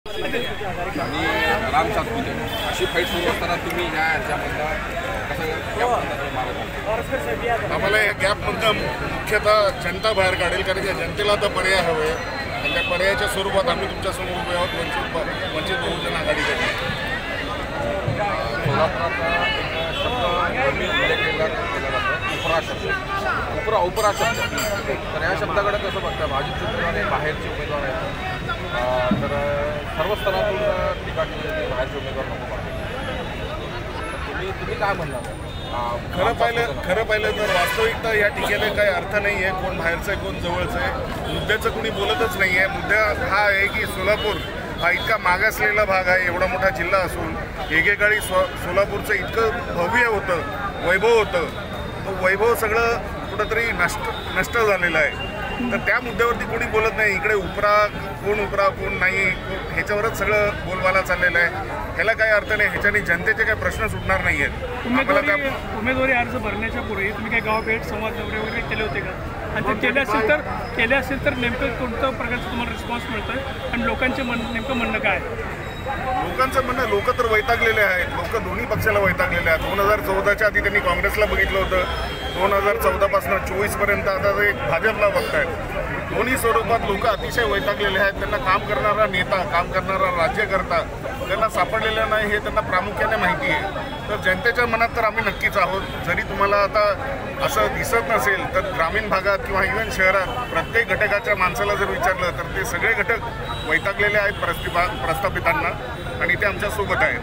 आणि राम सातपुते अशी फाईट सुरू असताना तुम्ही ह्याच्यामधला आम्हाला या गॅपमधनं मुख्यतः जनता बाहेर काढेल, कारण या जनतेला तर पर्याय हवे आणि त्या पर्यायाच्या स्वरूपात आम्ही तुमच्यासमोर उभे आहोत वंचित बहुजन आघाडीकडे. सोलापुराचा एक शब्द मी उल्लेख केला जातो, उपरा शब्द, उपरा शब्द. तर या शब्दाकडे कसं बघता? भाजपचे उमेदवार आहे, बाहेरचे उमेदवार आहेत, तर सर्व स्तरातून टीका केली जाते, बाहेरचे उमेदवार नको पाहिजे. तुम्ही काय म्हणणार? खरं पाहिलं तर वास्तविकता या टीकेला काही अर्थ नाही आहे. कोण बाहेरचं आहे, कोण जवळचं आहे, मुद्द्याचं कोणी बोलतच नाही आहे. मुद्दा हा आहे की सोलापूर हा इतका मागासलेला भाग आहे, एवढा मोठा जिल्हा असून एकेकाळी सोलापूरचं इतकं भव्य होतं, वैभव होतं, तो वैभव सगळं कुठंतरी नष्ट झालेलं आहे. तर त्या मुद्द्यावरती कोणी बोलत नाही. इकडे उपरा कोण नाही, ह्याच्यावरच सगळं बोलबाला चाललेलं आहे. ह्याला काही अर्थ नाही. ह्याच्याने जनतेचे काही प्रश्न सुटणार नाही आहेत. उमेदवारी अर्ज भरण्याच्या पूर्वी तुम्ही काही गावभेट संवाद दौरे वगैरे केले होते का? आणि ते केले असेल तर नेमकं कोणत्या प्रकारचं तुम्हाला रिस्पॉन्स मिळतोय आणि लोकांचे नेमकं म्हणणं काय? लोकांचं म्हणणं, लोक तर वैतागलेले आहेत. लोक दोन्ही पक्षाला वैतागलेले आहेत. 2014च्या आधी त्यांनी काँग्रेसला बघितलं होतं, 2014पासून 24पर्यंत आता ते भाजपला बघतायत. दोन्ही स्वरूपात लोक अतिशय वैतागलेले आहेत. त्यांना काम करणारा नेता, काम करणारा राज्यकर्ता त्यांना सापडलेला नाही हे त्यांना प्रामुख्याने माहिती आहे. तर जनतेच्या मनात तर आम्ही नक्कीच आहोत. जरी तुम्हाला आता असं दिसत नसेल तर ग्रामीण भागात किंवा इव्हन शहरात प्रत्येक घटकाच्या माणसाला जर विचारलं तर ते सगळे घटक वैतागलेले आहेत प्रस्थापितांना, आणि ते आमच्यासोबत आहेत.